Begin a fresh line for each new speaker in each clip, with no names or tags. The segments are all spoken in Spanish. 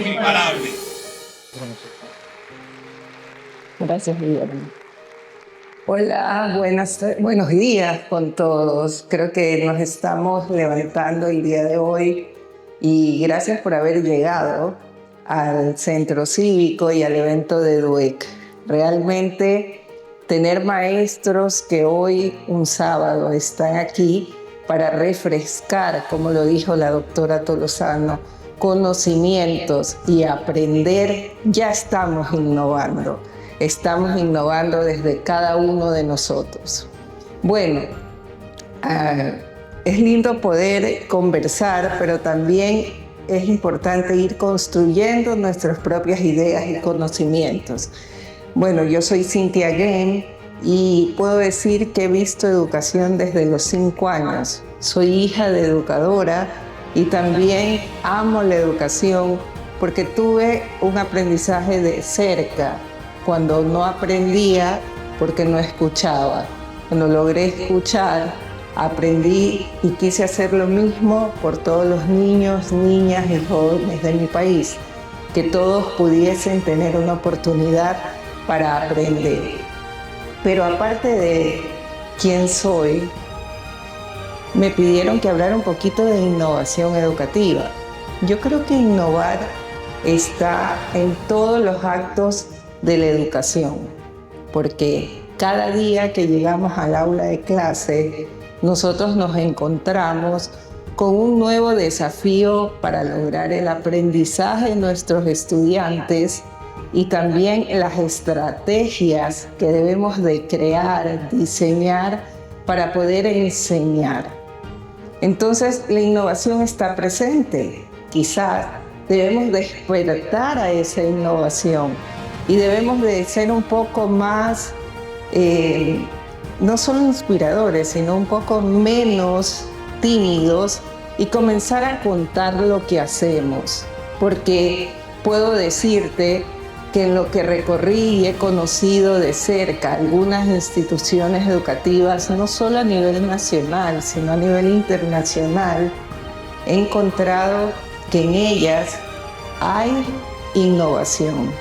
somos imparables.
Gracias, Guillermo. Hola, buenos días con todos. Creo que nos estamos levantando el día de hoy y gracias por haber llegado al centro cívico y al evento de DUEC. Realmente tener maestros que hoy, un sábado, están aquí para refrescar, como lo dijo la doctora Tolosano, conocimientos y aprender, ya estamos innovando. Estamos innovando desde cada uno de nosotros. Bueno, es lindo poder conversar, pero también es importante ir construyendo nuestras propias ideas y conocimientos. Bueno, yo soy Cynthia Game y puedo decir que he visto educación desde los 5 años. Soy hija de educadora y también amo la educación porque tuve un aprendizaje de cerca. Cuando no aprendía porque no escuchaba. Cuando logré escuchar, aprendí y quise hacer lo mismo por todos los niños, niñas y jóvenes de mi país, que todos pudiesen tener una oportunidad para aprender. Pero aparte de quién soy, me pidieron que hablara un poquito de innovación educativa. Yo creo que innovar está en todos los actos de la educación, porque cada día que llegamos al aula de clase, nosotros nos encontramos con un nuevo desafío para lograr el aprendizaje de nuestros estudiantes y también las estrategias que debemos de crear, diseñar para poder enseñar. Entonces, la innovación está presente. Quizás debemos despertar a esa innovación y debemos de ser un poco más, no solo inspiradores, sino un poco menos tímidos y comenzar a contar lo que hacemos. Porque puedo decirte que en lo que recorrí y he conocido de cerca algunas instituciones educativas, no solo a nivel nacional, sino a nivel internacional, he encontrado que en ellas hay innovación.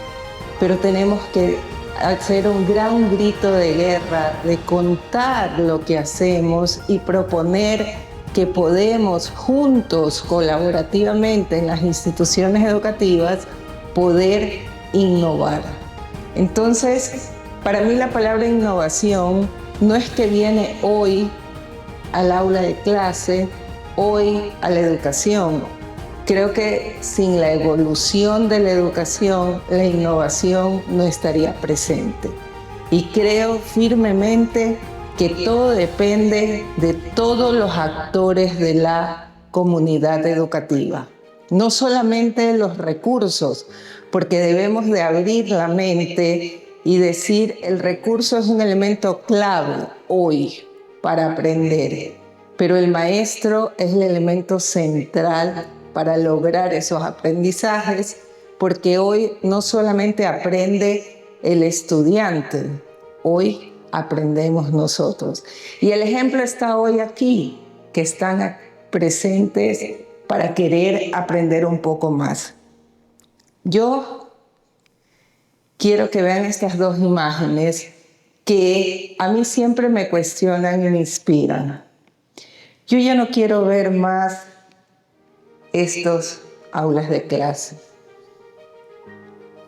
Pero tenemos que hacer un gran grito de guerra, de contar lo que hacemos y proponer que podemos juntos, colaborativamente en las instituciones educativas, poder innovar. Entonces, para mí la palabra innovación no es que viene hoy al aula de clase, hoy a la educación. Creo que sin la evolución de la educación, la innovación no estaría presente. Y creo firmemente que todo depende de todos los actores de la comunidad educativa. No solamente los recursos, porque debemos de abrir la mente y decir el recurso es un elemento clave hoy para aprender, pero el maestro es el elemento central para lograr esos aprendizajes, porque hoy no solamente aprende el estudiante, hoy aprendemos nosotros. Y el ejemplo está hoy aquí, que están presentes para querer aprender un poco más. Yo quiero que vean estas dos imágenes que a mí siempre me cuestionan y me inspiran. Yo ya no quiero ver más estos aulas de clase.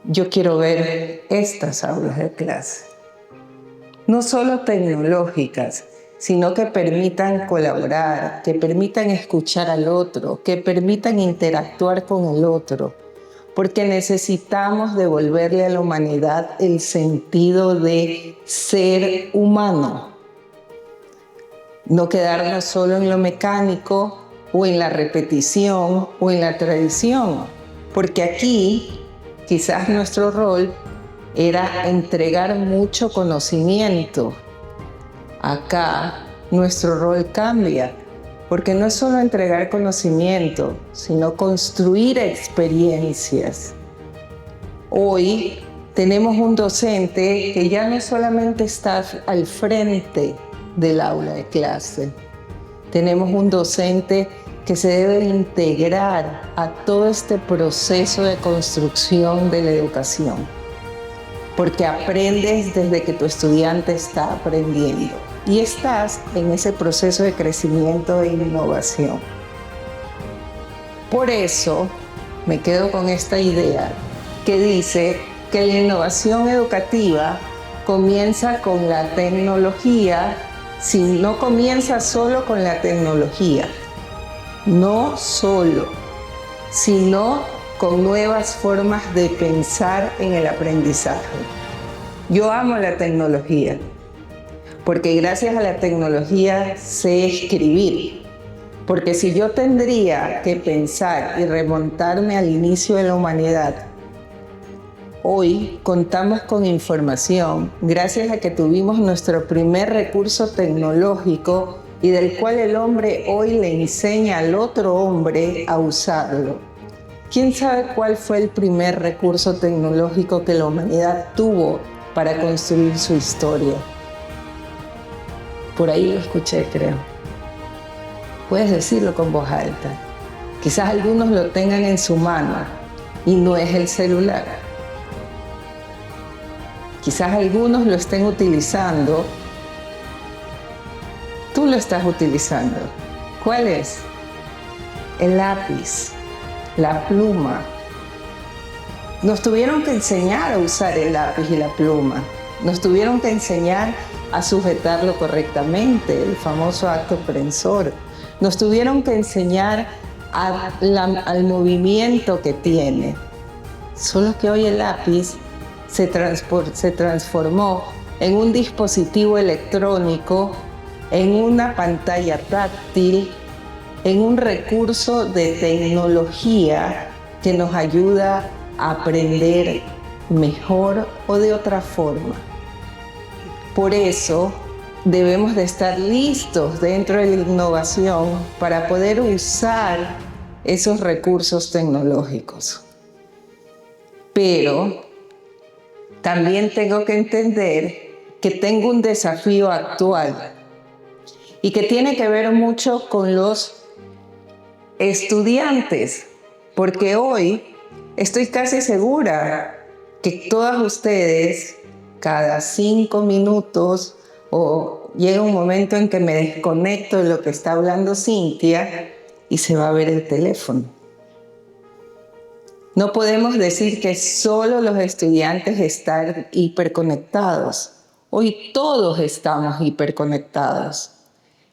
Yo quiero ver estas aulas de clase. No solo tecnológicas, sino que permitan colaborar, que permitan escuchar al otro, que permitan interactuar con el otro, porque necesitamos devolverle a la humanidad el sentido de ser humano. No quedarnos solo en lo mecánico, o en la repetición, o en la tradición, porque aquí quizás nuestro rol era entregar mucho conocimiento. Acá nuestro rol cambia, porque no es solo entregar conocimiento, sino construir experiencias. Hoy tenemos un docente que ya no solamente está al frente del aula de clase, tenemos un docente que se debe integrar a todo este proceso de construcción de la educación, porque aprendes desde que tu estudiante está aprendiendo y estás en ese proceso de crecimiento e innovación. Por eso me quedo con esta idea que dice que la innovación educativa comienza con la tecnología, si no comienza solo con la tecnología, no solo, sino con nuevas formas de pensar en el aprendizaje. Yo amo la tecnología, porque gracias a la tecnología sé escribir. Porque si yo tendría que pensar y remontarme al inicio de la humanidad, hoy contamos con información gracias a que tuvimos nuestro primer recurso tecnológico y del cual el hombre hoy le enseña al otro hombre a usarlo. ¿Quién sabe cuál fue el primer recurso tecnológico que la humanidad tuvo para construir su historia? Por ahí lo escuché, creo. Puedes decirlo con voz alta. Quizás algunos lo tengan en su mano y no es el celular. Quizás algunos lo estén utilizando. Tú lo estás utilizando. ¿Cuál es? El lápiz, la pluma. Nos tuvieron que enseñar a usar el lápiz y la pluma. Nos tuvieron que enseñar a sujetarlo correctamente, el famoso acto prensor. Nos tuvieron que enseñar al movimiento que tiene. Solo que hoy el lápiz se transformó en un dispositivo electrónico, en una pantalla táctil, en un recurso de tecnología que nos ayuda a aprender mejor o de otra forma. Por eso debemos de estar listos dentro de la innovación para poder usar esos recursos tecnológicos. Pero también tengo que entender que tengo un desafío actual y que tiene que ver mucho con los estudiantes, porque hoy estoy casi segura que todas ustedes, cada 5 minutos, o llega un momento en que me desconecto de lo que está hablando Cintia y se va a ver el teléfono. No podemos decir que solo los estudiantes están hiperconectados. Hoy todos estamos hiperconectados.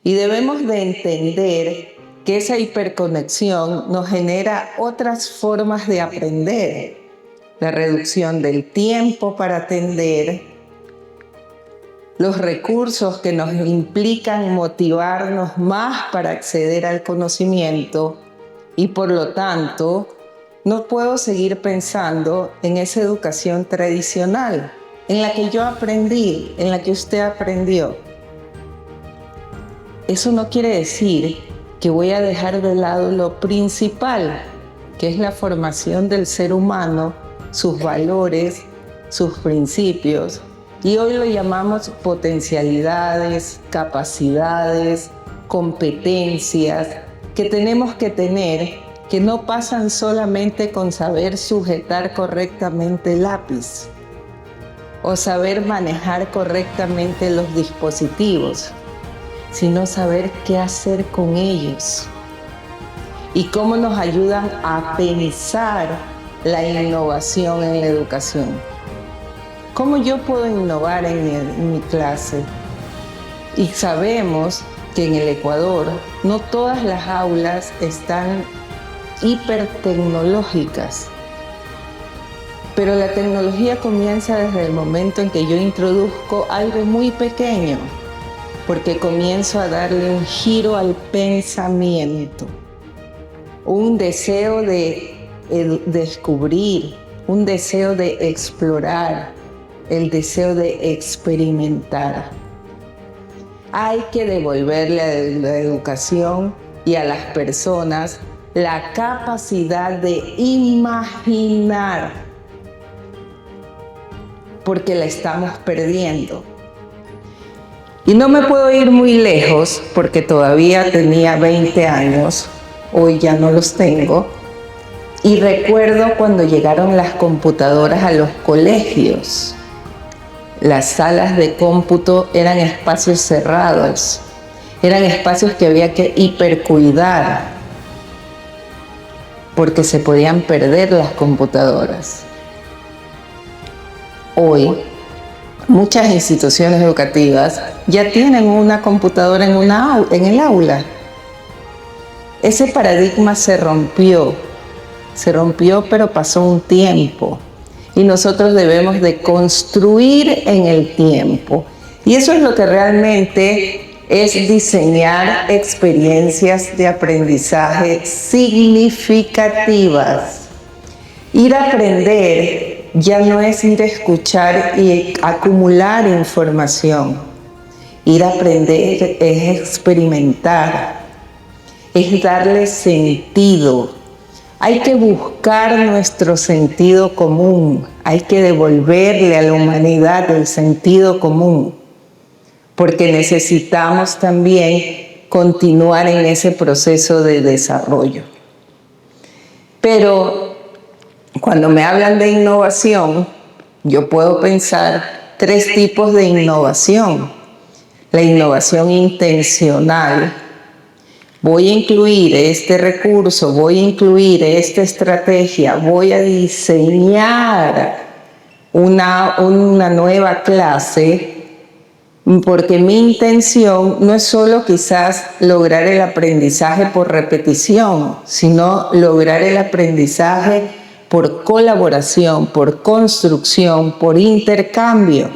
Y debemos de entender que esa hiperconexión nos genera otras formas de aprender. La reducción del tiempo para atender, los recursos que nos implican motivarnos más para acceder al conocimiento y por lo tanto no puedo seguir pensando en esa educación tradicional, en la que yo aprendí, en la que usted aprendió. Eso no quiere decir que voy a dejar de lado lo principal, que es la formación del ser humano, sus valores, sus principios. Y hoy lo llamamos potencialidades, capacidades, competencias que tenemos que tener, que no pasan solamente con saber sujetar correctamente el lápiz o saber manejar correctamente los dispositivos, sino saber qué hacer con ellos y cómo nos ayudan a pensar la innovación en la educación. ¿Cómo yo puedo innovar en mi clase? Y sabemos que en el Ecuador no todas las aulas están hipertecnológicas, pero la tecnología comienza desde el momento en que yo introduzco algo muy pequeño, porque comienzo a darle un giro al pensamiento, un deseo de descubrir, un deseo de explorar, el deseo de experimentar. Hay que devolverle a la educación y a las personas la capacidad de imaginar, porque la estamos perdiendo. Y no me puedo ir muy lejos, porque todavía tenía 20 años, hoy ya no los tengo. Y recuerdo cuando llegaron las computadoras a los colegios. Las salas de cómputo eran espacios cerrados, eran espacios que había que hipercuidar porque se podían perder las computadoras. Hoy, muchas instituciones educativas ya tienen una computadora en el aula. Ese paradigma se rompió, pero pasó un tiempo. Y nosotros debemos de construir en el tiempo. Y eso es lo que realmente es diseñar experiencias de aprendizaje significativas. Ir a aprender ya no es ir a escuchar y acumular información. Ir a aprender es experimentar, es darle sentido. Hay que buscar nuestro sentido común, hay que devolverle a la humanidad el sentido común, porque necesitamos también continuar en ese proceso de desarrollo. Pero cuando me hablan de innovación, yo puedo pensar 3 tipos de innovación. La innovación intencional. Voy a incluir este recurso, voy a incluir esta estrategia, voy a diseñar una nueva clase, porque mi intención no es solo quizás lograr el aprendizaje por repetición, sino lograr el aprendizaje por colaboración, por construcción, por intercambio.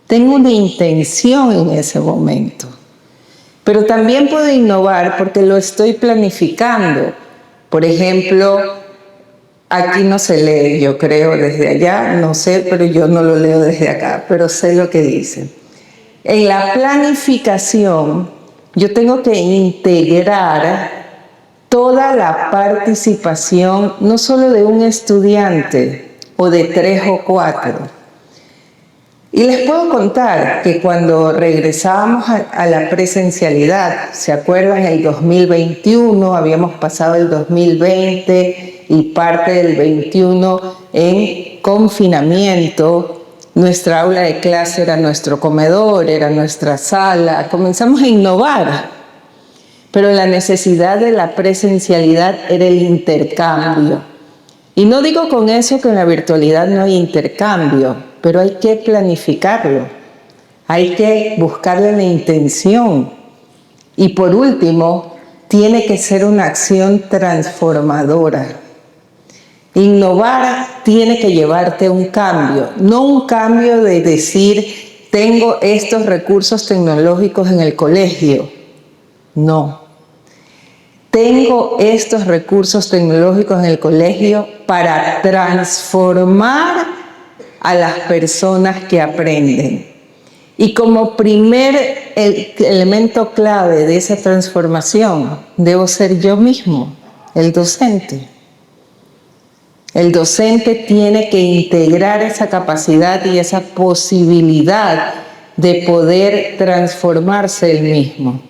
Tengo una intención en ese momento. Pero también puedo innovar porque lo estoy planificando. Por ejemplo, aquí no se lee, yo creo, desde allá, no sé, pero yo no lo leo desde acá, pero sé lo que dice. En la planificación, yo tengo que integrar toda la participación, no solo de un estudiante o de 3 o 4. Y les puedo contar que cuando regresábamos a la presencialidad, ¿se acuerdan? El 2021, habíamos pasado el 2020 y parte del 21 en confinamiento. Nuestra aula de clase era nuestro comedor, era nuestra sala. Comenzamos a innovar, pero la necesidad de la presencialidad era el intercambio. Y no digo con eso que en la virtualidad no hay intercambio, pero hay que planificarlo, hay que buscarle la intención. Y por último, tiene que ser una acción transformadora. Innovar tiene que llevarte a un cambio, no un cambio de decir, tengo estos recursos tecnológicos en el colegio. No. Tengo estos recursos tecnológicos en el colegio para transformar a las personas que aprenden. Y como primer elemento clave de esa transformación, debo ser yo mismo, el docente. El docente tiene que integrar esa capacidad y esa posibilidad de poder transformarse él mismo.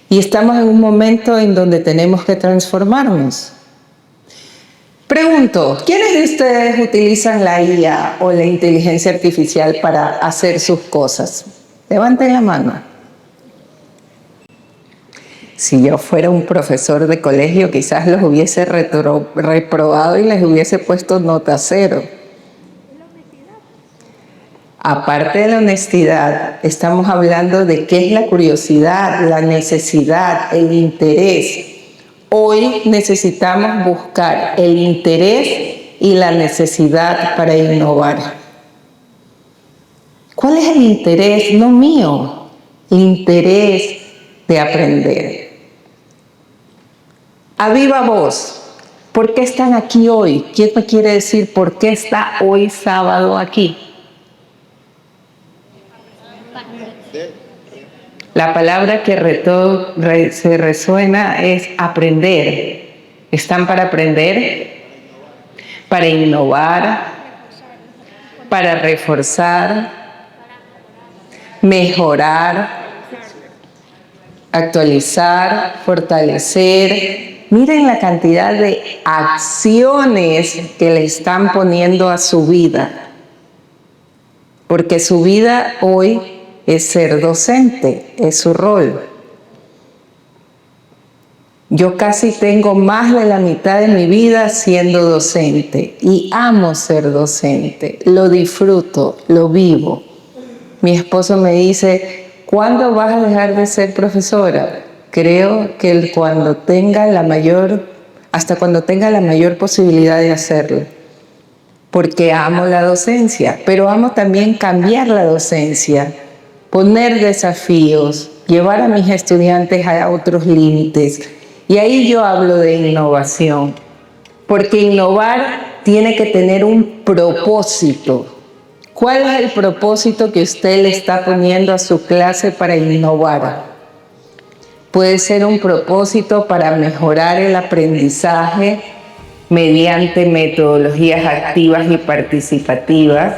Y estamos en un momento en donde tenemos que transformarnos. Pregunto, ¿quiénes de ustedes utilizan la IA o la inteligencia artificial para hacer sus cosas? Levanten la mano. Si yo fuera un profesor de colegio, quizás los hubiese reprobado y les hubiese puesto nota 0. Aparte de la honestidad, estamos hablando de qué es la curiosidad, la necesidad, el interés. Hoy necesitamos buscar el interés y la necesidad para innovar. ¿Cuál es el interés? No mío, el interés de aprender. A viva voz, ¿por qué están aquí hoy? ¿Quién me quiere decir por qué está hoy sábado aquí? La palabra que se resuena es aprender. ¿Están para aprender? Para innovar, para reforzar, mejorar. actualizar, fortalecer. Miren la cantidad de acciones que le están poniendo a su vida. Porque su vida hoy es ser docente, es su rol. Yo casi tengo más de la mitad de mi vida siendo docente y amo ser docente, lo disfruto, lo vivo. Mi esposo me dice, ¿cuándo vas a dejar de ser profesora? Creo que hasta cuando tenga la mayor posibilidad de hacerlo, porque amo la docencia, pero amo también cambiar la docencia, poner desafíos, llevar a mis estudiantes a otros límites. Y ahí yo hablo de innovación, porque innovar tiene que tener un propósito. ¿Cuál es el propósito que usted le está poniendo a su clase para innovar? Puede ser un propósito para mejorar el aprendizaje mediante metodologías activas y participativas.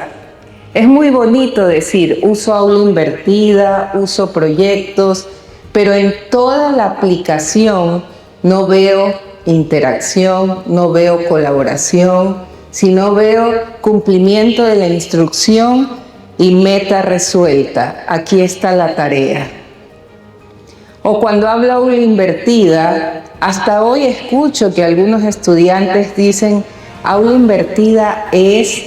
Es muy bonito decir, uso aula invertida, uso proyectos, pero en toda la aplicación no veo interacción, no veo colaboración, sino veo cumplimiento de la instrucción y meta resuelta. Aquí está la tarea. O cuando hablo aula invertida, hasta hoy escucho que algunos estudiantes dicen, aula invertida es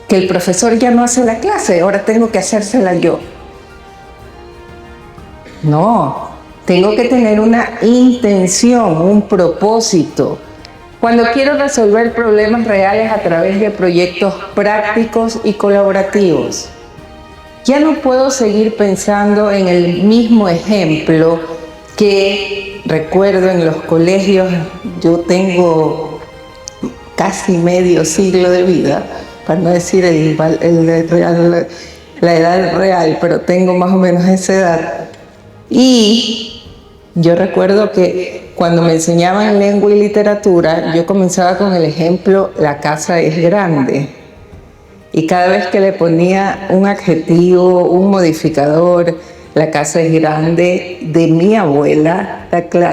que el profesor ya no hace la clase, ahora tengo que hacérsela yo. No, tengo que tener una intención, un propósito. Cuando quiero resolver problemas reales a través de proyectos prácticos y colaborativos, ya no puedo seguir pensando en el mismo ejemplo que recuerdo en los colegios. Yo tengo casi medio siglo de vida, para no decir la edad real, pero tengo más o menos esa edad. Y yo recuerdo que cuando me enseñaban lengua y literatura, yo comenzaba con el ejemplo, la casa es grande. Y cada vez que le ponía un adjetivo, un modificador, la casa es grande de mi abuela,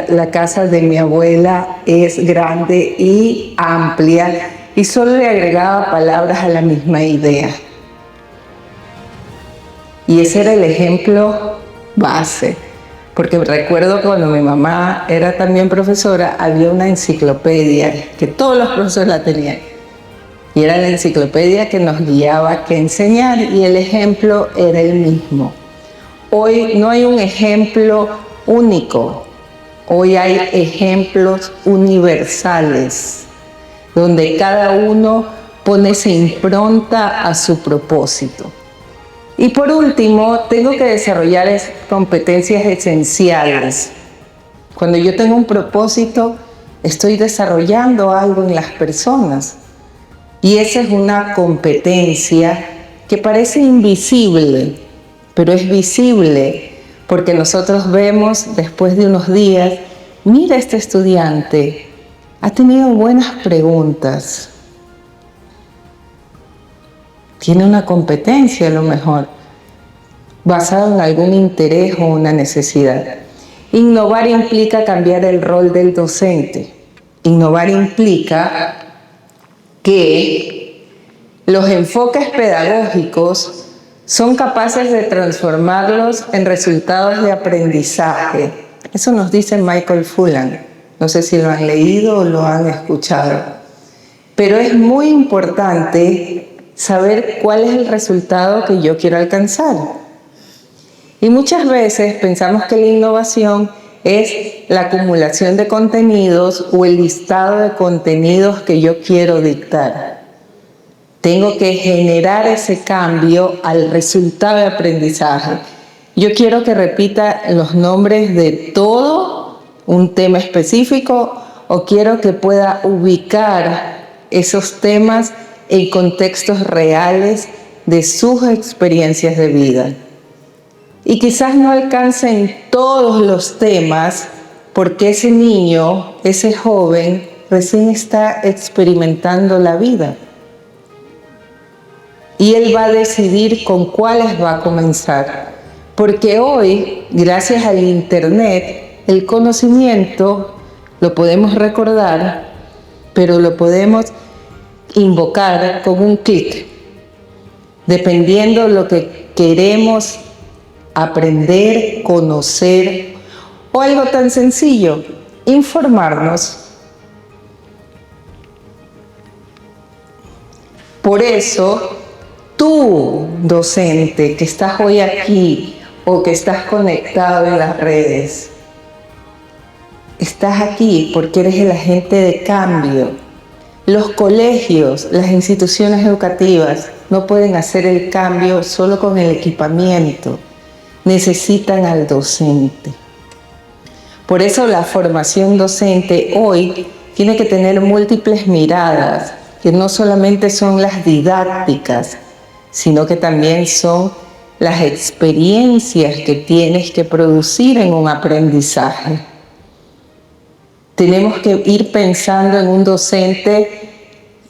la casa de mi abuela es grande y amplia, y solo le agregaba palabras a la misma idea. Y ese era el ejemplo base. Porque recuerdo que cuando mi mamá era también profesora, había una enciclopedia, que todos los profesores la tenían. Y era la enciclopedia que nos guiaba a qué enseñar, y el ejemplo era el mismo. Hoy no hay un ejemplo único, hoy hay ejemplos universales, donde cada uno pone esa impronta a su propósito. Y por último, tengo que desarrollar competencias esenciales. Cuando yo tengo un propósito, estoy desarrollando algo en las personas. Y esa es una competencia que parece invisible, pero es visible porque nosotros vemos después de unos días, mira, este estudiante ha tenido buenas preguntas. Tiene una competencia a lo mejor, basada en algún interés o una necesidad. Innovar implica cambiar el rol del docente. Innovar implica que los enfoques pedagógicos son capaces de transformarlos en resultados de aprendizaje. Eso nos dice Michael Fullan. No sé si lo han leído o lo han escuchado. Pero es muy importante saber cuál es el resultado que yo quiero alcanzar. Y muchas veces pensamos que la innovación es la acumulación de contenidos o el listado de contenidos que yo quiero dictar. Tengo que generar ese cambio al resultado de aprendizaje. Yo quiero que repita los nombres de todo un tema específico, o quiero que pueda ubicar esos temas en contextos reales de sus experiencias de vida. Y quizás no alcancen todos los temas porque ese niño, ese joven, recién está experimentando la vida. Y él va a decidir con cuáles va a comenzar. Porque hoy, gracias al Internet, el conocimiento lo podemos recordar, pero lo podemos invocar con un clic, dependiendo de lo que queremos aprender, conocer, o algo tan sencillo, informarnos. Por eso, tú, docente, que estás hoy aquí o que estás conectado en las redes, estás aquí porque eres el agente de cambio. Los colegios, las instituciones educativas no pueden hacer el cambio solo con el equipamiento. Necesitan al docente. Por eso la formación docente hoy tiene que tener múltiples miradas, que no solamente son las didácticas, sino que también son las experiencias que tienes que producir en un aprendizaje. Tenemos que ir pensando en un docente,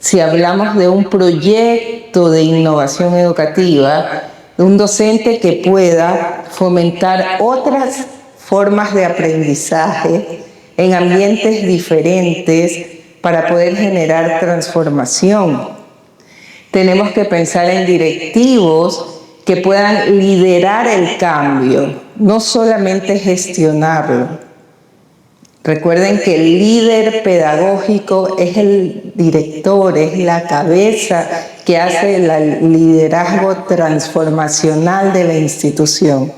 si hablamos de un proyecto de innovación educativa, un docente que pueda fomentar otras formas de aprendizaje en ambientes diferentes para poder generar transformación. Tenemos que pensar en directivos que puedan liderar el cambio, no solamente gestionarlo. Recuerden que el líder pedagógico es el director, es la cabeza que hace el liderazgo transformacional de la institución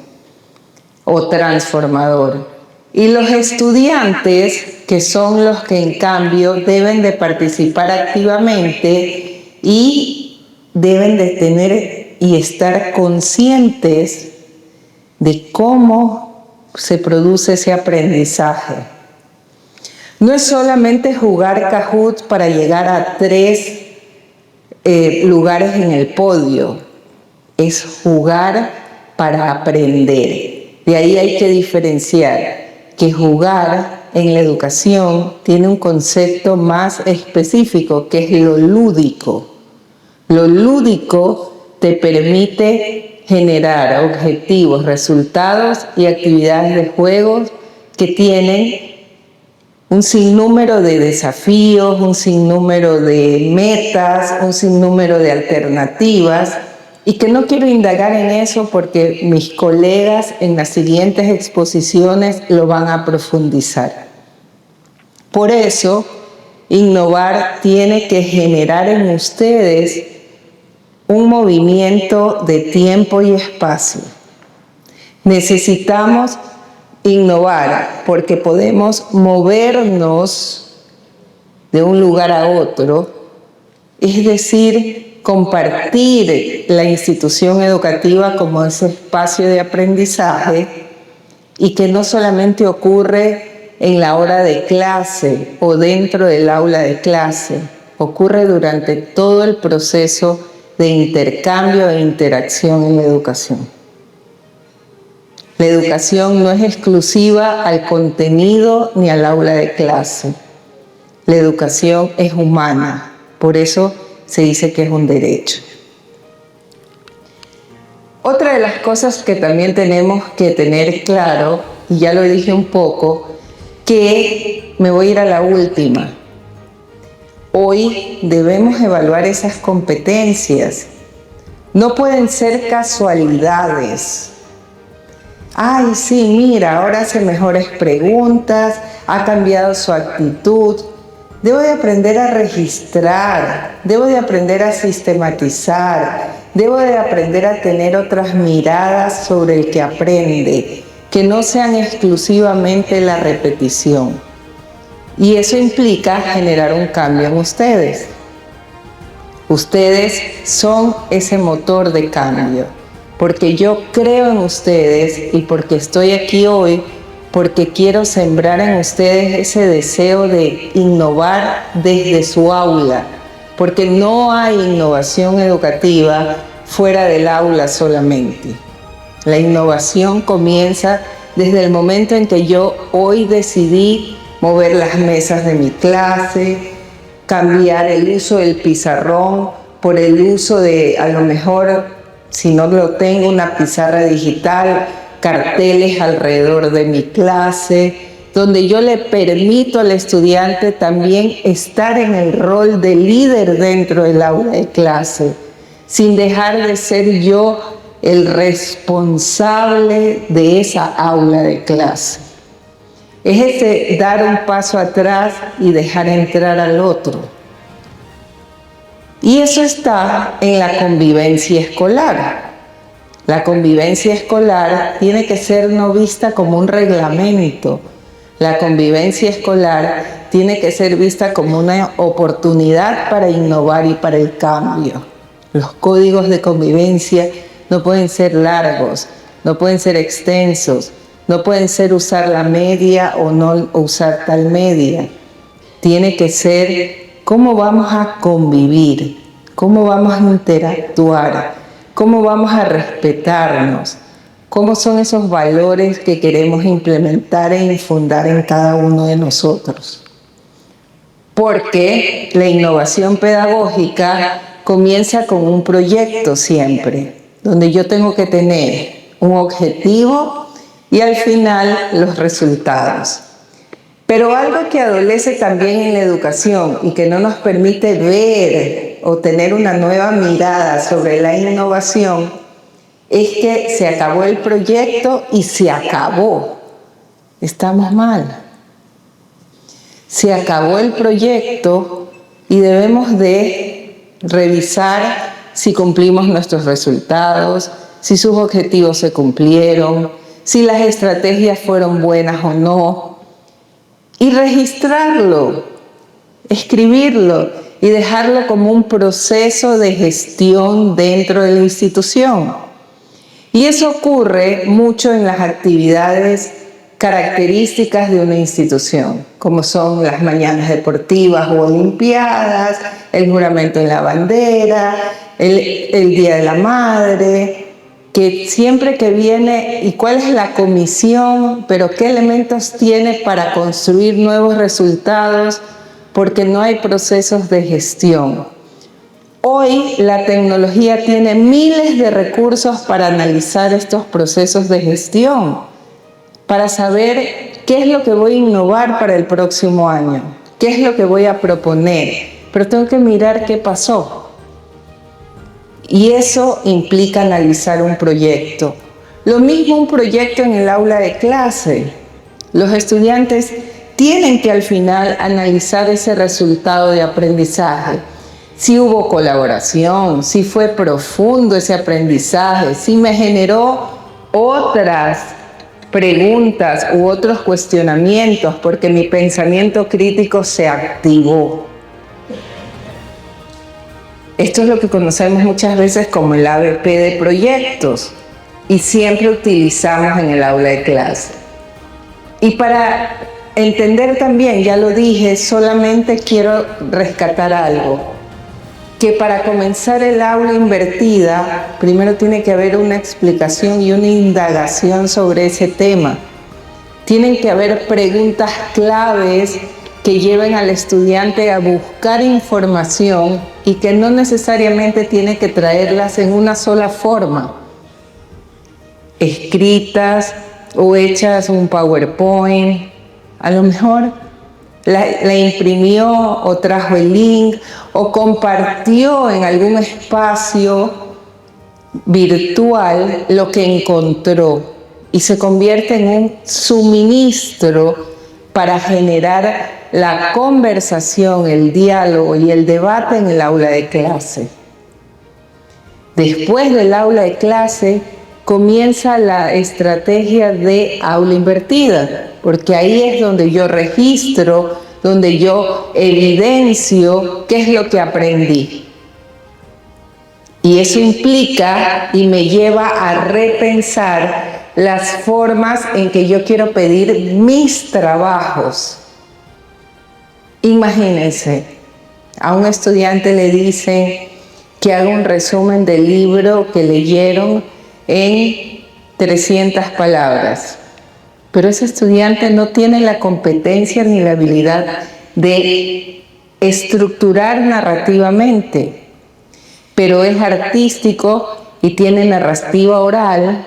o transformador. Y los estudiantes, que son los que en cambio deben de participar activamente y deben de tener y estar conscientes de cómo se produce ese aprendizaje. No es solamente jugar Kahoot para llegar a 3 lugares en el podio, es jugar para aprender. De ahí hay que diferenciar que jugar en la educación tiene un concepto más específico, que es lo lúdico. Lo lúdico te permite generar objetivos, resultados y actividades de juegos que tienen un sinnúmero de desafíos, un sinnúmero de metas, un sinnúmero de alternativas, y que no quiero indagar en eso porque mis colegas en las siguientes exposiciones lo van a profundizar. Por eso, innovar tiene que generar en ustedes un movimiento de tiempo y espacio. Necesitamos innovar porque podemos movernos de un lugar a otro, es decir, compartir la institución educativa como ese espacio de aprendizaje, y que no solamente ocurre en la hora de clase o dentro del aula de clase, ocurre durante todo el proceso de intercambio e interacción en la educación. La educación no es exclusiva al contenido ni al aula de clase. La educación es humana, por eso se dice que es un derecho. Otra de las cosas que también tenemos que tener claro, y ya lo dije un poco, que me voy a ir a la última. Hoy debemos evaluar esas competencias. No pueden ser casualidades. Ay, sí, mira, ahora hace mejores preguntas, ha cambiado su actitud. Debo de aprender a registrar, debo de aprender a sistematizar, debo de aprender a tener otras miradas sobre el que aprende, que no sean exclusivamente la repetición. Y eso implica generar un cambio en ustedes. Ustedes son ese motor de cambio, porque yo creo en ustedes y porque estoy aquí hoy, porque quiero sembrar en ustedes ese deseo de innovar desde su aula, porque no hay innovación educativa fuera del aula solamente. La innovación comienza desde el momento en que yo hoy decidí mover las mesas de mi clase, cambiar el uso del pizarrón por el uso de, a lo mejor, si no lo tengo, una pizarra digital, carteles alrededor de mi clase, donde yo le permito al estudiante también estar en el rol de líder dentro del aula de clase, sin dejar de ser yo el responsable de esa aula de clase. Es ese dar un paso atrás y dejar entrar al otro. Y eso está en la convivencia escolar. La convivencia escolar tiene que ser no vista como un reglamento. La convivencia escolar tiene que ser vista como una oportunidad para innovar y para el cambio. Los códigos de convivencia no pueden ser largos, no pueden ser extensos, no pueden ser usar la media o no usar tal media. Tiene que ser cómo vamos a convivir, cómo vamos a interactuar, cómo vamos a respetarnos, cómo son esos valores que queremos implementar e infundar en cada uno de nosotros. Porque la innovación pedagógica comienza con un proyecto siempre, donde yo tengo que tener un objetivo y al final los resultados. Pero algo que adolece también en la educación y que no nos permite ver o tener una nueva mirada sobre la innovación es que se acabó el proyecto y se acabó. Estamos mal. Se acabó el proyecto y debemos de revisar si cumplimos nuestros resultados, si sus objetivos se cumplieron, si las estrategias fueron buenas o no, y registrarlo, escribirlo y dejarlo como un proceso de gestión dentro de la institución. Y eso ocurre mucho en las actividades características de una institución, como son las mañanas deportivas o olimpiadas, el juramento en la bandera, el Día de la Madre, que siempre que viene, ¿y cuál es la comisión? Pero ¿qué elementos tiene para construir nuevos resultados? Porque no hay procesos de gestión. Hoy la tecnología tiene miles de recursos para analizar estos procesos de gestión, para saber qué es lo que voy a innovar para el próximo año, qué es lo que voy a proponer, pero tengo que mirar qué pasó. Y eso implica analizar un proyecto. Lo mismo un proyecto en el aula de clase. Los estudiantes tienen que al final analizar ese resultado de aprendizaje. Si hubo colaboración, si fue profundo ese aprendizaje, si me generó otras preguntas u otros cuestionamientos porque mi pensamiento crítico se activó. Esto es lo que conocemos muchas veces como el ABP de proyectos y siempre utilizamos en el aula de clase. Y para entender también, ya lo dije, solamente quiero rescatar algo, que para comenzar el aula invertida, primero tiene que haber una explicación y una indagación sobre ese tema. Tienen que haber preguntas claves que lleven al estudiante a buscar información y que no necesariamente tiene que traerlas en una sola forma, escritas o hechas un PowerPoint. A lo mejor la imprimió o trajo el link o compartió en algún espacio virtual lo que encontró y se convierte en un suministro para generar la conversación, el diálogo y el debate en el aula de clase. Después del aula de clase comienza la estrategia de aula invertida, porque ahí es donde yo registro, donde yo evidencio qué es lo que aprendí. Y eso implica y me lleva a repensar las formas en que yo quiero pedir mis trabajos. Imagínense, a un estudiante le dicen que haga un resumen del libro que leyeron en 300 palabras. Pero ese estudiante no tiene la competencia ni la habilidad de estructurar narrativamente, pero es artístico y tiene narrativa oral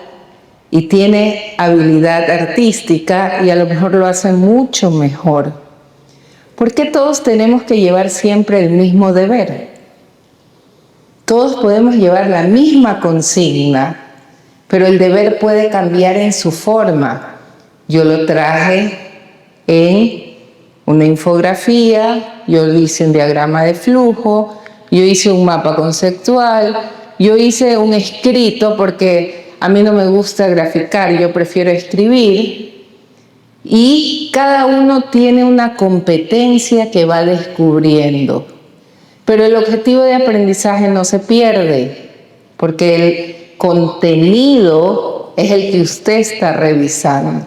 y tiene habilidad artística y a lo mejor lo hace mucho mejor. ¿Por qué todos tenemos que llevar siempre el mismo deber? Todos podemos llevar la misma consigna, pero el deber puede cambiar en su forma. Yo lo traje en una infografía, yo hice un diagrama de flujo, yo hice un mapa conceptual, yo hice un escrito porque a mí no me gusta graficar, yo prefiero escribir. Y cada uno tiene una competencia que va descubriendo. Pero el objetivo de aprendizaje no se pierde, porque el contenido es el que usted está revisando.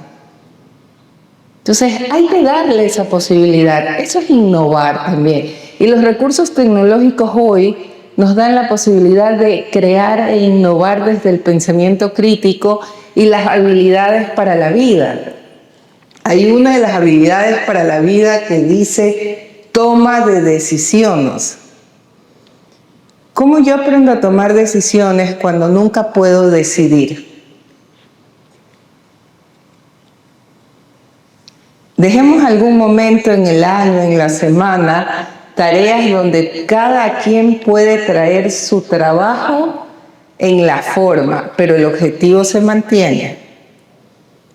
Entonces hay que darle esa posibilidad. Eso es innovar también. Y los recursos tecnológicos hoy nos dan la posibilidad de crear e innovar desde el pensamiento crítico y las habilidades para la vida. Hay una de las habilidades para la vida que dice toma de decisiones. ¿Cómo yo aprendo a tomar decisiones cuando nunca puedo decidir? Dejemos algún momento en el año, en la semana, tareas donde cada quien puede traer su trabajo en la forma, pero el objetivo se mantiene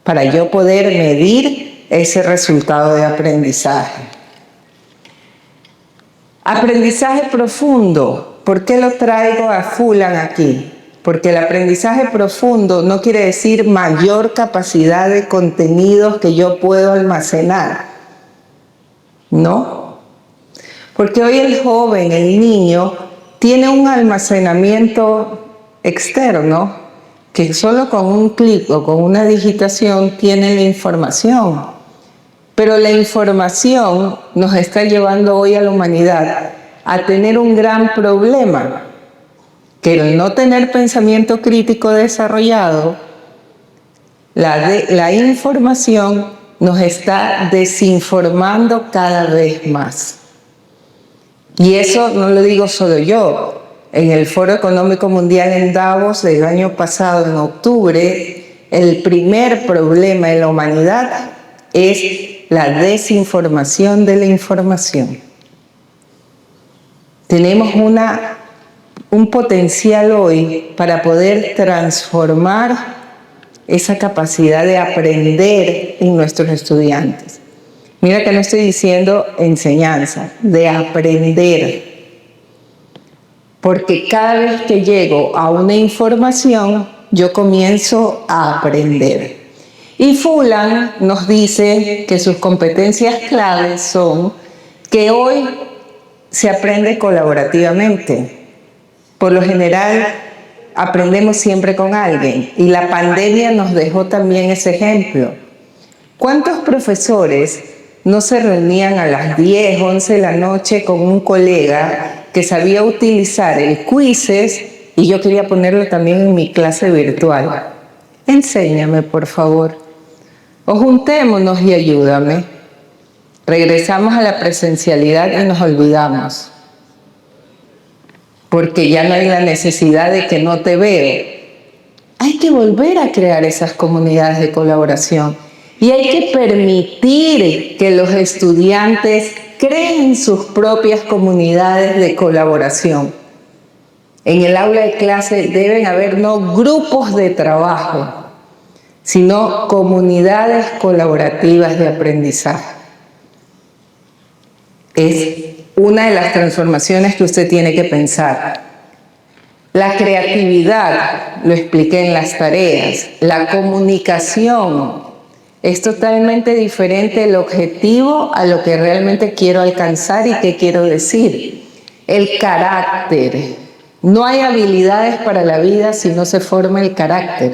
para yo poder medir ese resultado de aprendizaje. Aprendizaje profundo. ¿Por qué lo traigo a Fulan aquí? Porque el aprendizaje profundo no quiere decir mayor capacidad de contenidos que yo puedo almacenar. ¿No? Porque hoy el joven, el niño, tiene un almacenamiento externo que solo con un clic o con una digitación tiene la información. Pero la información nos está llevando hoy a la humanidad a tener un gran problema, que el no tener pensamiento crítico desarrollado, la información nos está desinformando cada vez más. Y eso no lo digo solo yo. En el Foro Económico Mundial en Davos del año pasado, en octubre, el primer problema en la humanidad es la desinformación de la información. Tenemos un potencial hoy para poder transformar esa capacidad de aprender en nuestros estudiantes. Mira que no estoy diciendo enseñanza, de aprender. Porque cada vez que llego a una información, yo comienzo a aprender. Y Fulan nos dice que sus competencias claves son que hoy se aprende colaborativamente. Por lo general, aprendemos siempre con alguien y la pandemia nos dejó también ese ejemplo. ¿Cuántos profesores no se reunían a las 10, 11 de la noche con un colega que sabía utilizar el Quizzes y yo quería ponerlo también en mi clase virtual? Enséñame, por favor. O juntémonos y ayúdame. Regresamos a la presencialidad y nos olvidamos. Porque ya no hay la necesidad de que no te veo. Hay que volver a crear esas comunidades de colaboración. Y hay que permitir que los estudiantes creen sus propias comunidades de colaboración. En el aula de clase deben haber no grupos de trabajo, sino comunidades colaborativas de aprendizaje. Es una de las transformaciones que usted tiene que pensar. La creatividad, lo expliqué en las tareas, la comunicación. Es totalmente diferente el objetivo a lo que realmente quiero alcanzar y qué quiero decir. El carácter. No hay habilidades para la vida si no se forma el carácter.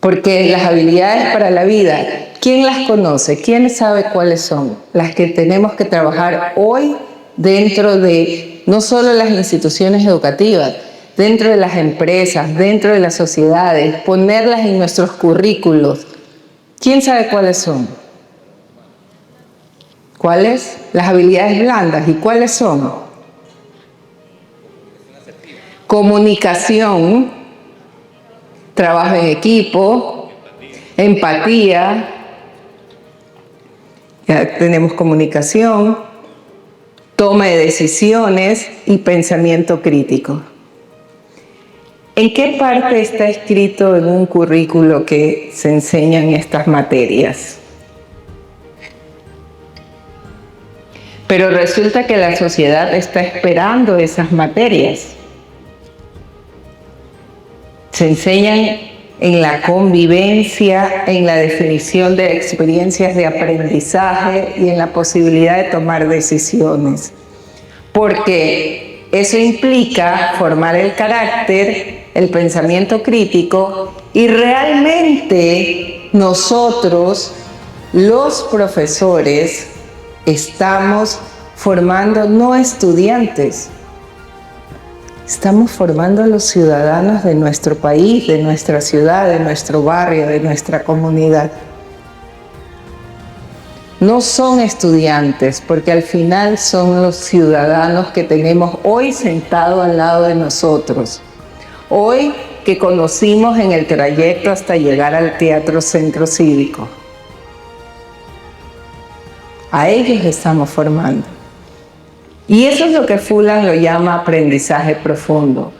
Porque las habilidades para la vida, ¿quién las conoce? ¿Quién sabe cuáles son? Las que tenemos que trabajar hoy dentro de no solo las instituciones educativas, dentro de las empresas, dentro de las sociedades, ponerlas en nuestros currículos. ¿Quién sabe cuáles son? ¿Cuáles? Las habilidades blandas. ¿Y cuáles son? Comunicación. trabajo en equipo, empatía, ya tenemos comunicación, toma de decisiones y pensamiento crítico. ¿En qué parte está escrito en un currículo que se enseñan estas materias? Pero resulta que la sociedad está esperando esas materias. Se enseñan en la convivencia, en la definición de experiencias de aprendizaje y en la posibilidad de tomar decisiones. Porque eso implica formar el carácter, el pensamiento crítico, y realmente nosotros, los profesores, estamos formando no estudiantes, estamos formando a los ciudadanos de nuestro país, de nuestra ciudad, de nuestro barrio, de nuestra comunidad. No son estudiantes, porque al final son los ciudadanos que tenemos hoy sentados al lado de nosotros. Hoy que conocimos en el trayecto hasta llegar al Teatro Centro Cívico. A ellos estamos formando. Y eso es lo que Fulan lo llama aprendizaje profundo.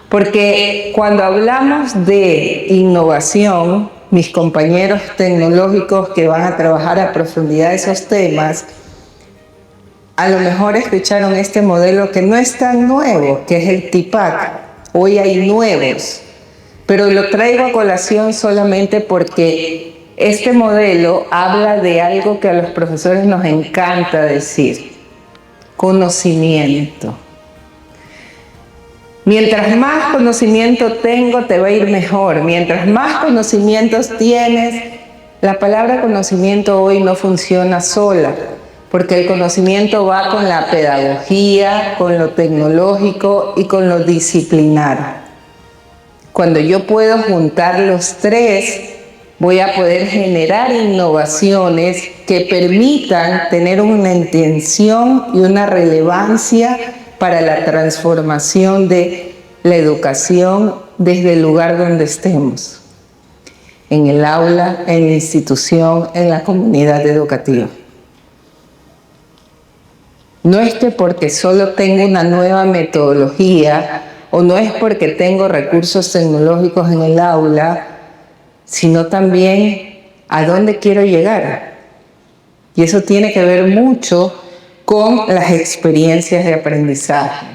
Porque cuando hablamos de innovación, mis compañeros tecnológicos que van a trabajar a profundidad esos temas, a lo mejor escucharon este modelo que no es tan nuevo, que es el TIPAC. Hoy hay nuevos, pero lo traigo a colación solamente porque este modelo habla de algo que a los profesores nos encanta decir: conocimiento. Mientras más conocimiento tengo, te va a ir mejor. Mientras más conocimientos tienes, la palabra conocimiento hoy no funciona sola, porque el conocimiento va con la pedagogía, con lo tecnológico y con lo disciplinar. Cuando yo puedo juntar los tres, voy a poder generar innovaciones que permitan tener una intención y una relevancia para la transformación de la educación desde el lugar donde estemos, en el aula, en la institución, en la comunidad educativa. No es que porque solo tengo una nueva metodología o no es porque tengo recursos tecnológicos en el aula, sino también a dónde quiero llegar. Y eso tiene que ver mucho con las experiencias de aprendizaje.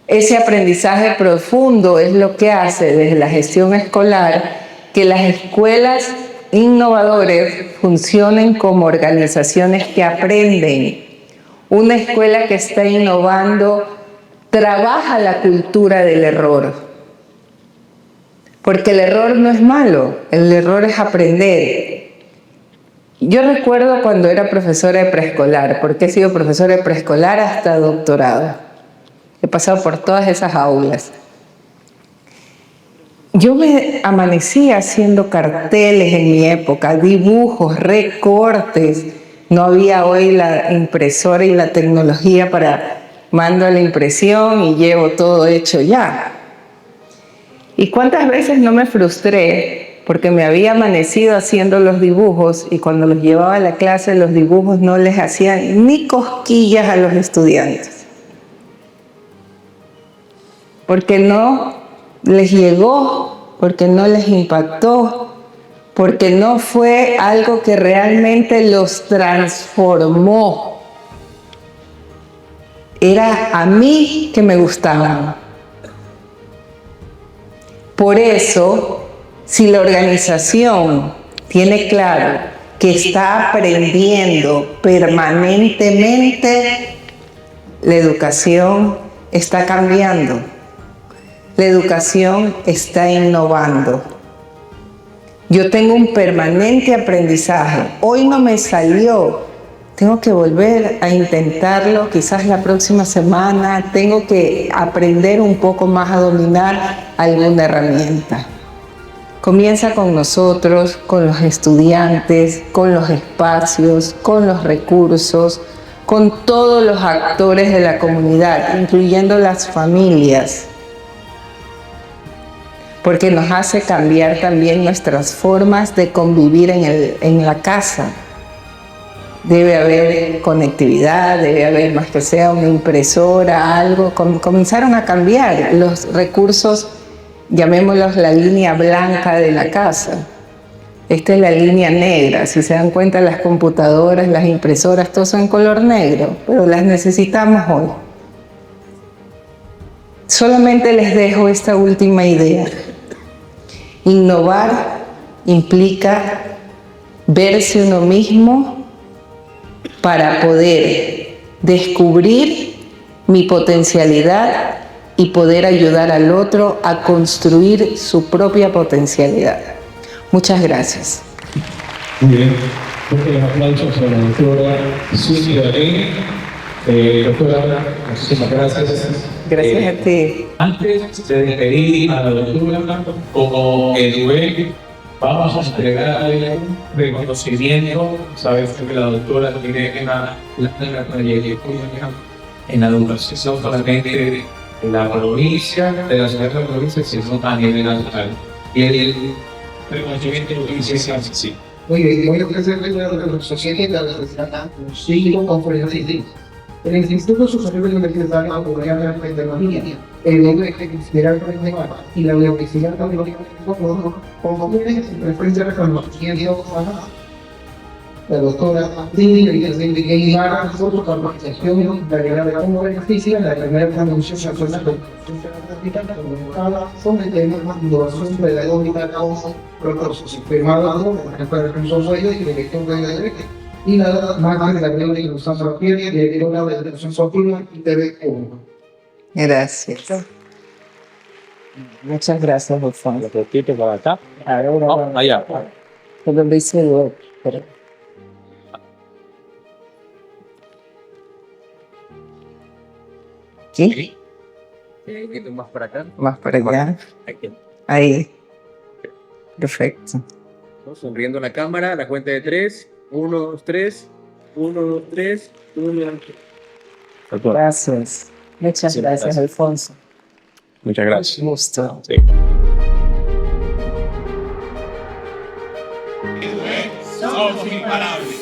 Ese aprendizaje profundo es lo que hace desde la gestión escolar que las escuelas innovadoras funcionen como organizaciones que aprenden. Una escuela que está innovando trabaja la cultura del error. Porque el error no es malo, el error es aprender. Yo recuerdo cuando era profesora de preescolar, porque he sido profesora de preescolar hasta doctorado. He pasado por todas esas aulas. Yo me amanecía haciendo carteles en mi época, dibujos, recortes. No había hoy la impresora y la tecnología para mando a la impresión y llevo todo hecho ya. ¿Y cuántas veces no me frustré porque me había amanecido haciendo los dibujos y cuando los llevaba a la clase los dibujos no les hacían ni cosquillas a los estudiantes? Porque no les llegó, porque no les impactó, porque no fue algo que realmente los transformó. Era a mí que me gustaban. Por eso, si la organización tiene claro que está aprendiendo permanentemente, la educación está cambiando. La educación está innovando. Yo tengo un permanente aprendizaje. Hoy no me salió. Tengo que volver a intentarlo, quizás la próxima semana. Tengo que aprender un poco más a dominar alguna herramienta. Comienza con nosotros, con los estudiantes, con los espacios, con los recursos, con todos los actores de la comunidad, incluyendo las familias. porque nos hace cambiar también nuestras formas de convivir en la casa. Debe haber conectividad, debe haber más que sea una impresora, algo. Comenzaron a cambiar los recursos, llamémoslos la línea blanca de la casa. Esta es la línea negra. Si se dan cuenta, las computadoras, las impresoras, todos son en color negro, pero las necesitamos hoy. Solamente les dejo esta última idea. Innovar implica verse uno mismo para poder descubrir mi potencialidad y poder ayudar al otro a construir su propia potencialidad. Muchas gracias.
Muy bien. Un aplauso para la doctora Cintia Game. Doctora, muchísimas gracias.
Gracias a ti.
Antes de despedir a la doctora, como Edwin, vamos a entregarle un reconocimiento. Sabes que la doctora tiene una trayectoria en la educación, no solamente en la provincia, de la ciudad de la provincia, sino a nivel nacional. Y el reconocimiento lo dice así.
Muy bien, voy a ofrecerle una reconocimiento a la universidad Siglo Conferencia. El Instituto Superior de Universidad Autónoma de Tecnología, el General y la Universidad Tecnológica con referencia al reconocimiento a la doctora Cintia Game por su capacitación de la gran conferencia, la primera convención nacional sobre temas de innovación pedagógica como protocolos firmado por el profesor Sueyo y el director de la derecha. Y nada más que la ley de Gustavo Rafael, directora de Educación Continua y TV1.
Gracias. Muchas gracias, Alfonso.
Lo repito para acá.
Ahora,
Allá.
todo lo hice luego, pero... ¿Aquí?
Más para acá.
Más para allá.
Aquí.
Ahí. Perfecto.
Sonriendo a la cámara, la cuenta de 3. 1, 2, 3. 1, 2, 3. 1, 2, 3.
Gracias. Muchas gracias, Alfonso.
Muchas gracias.
Un gusto.
Sí.
Somos imparables.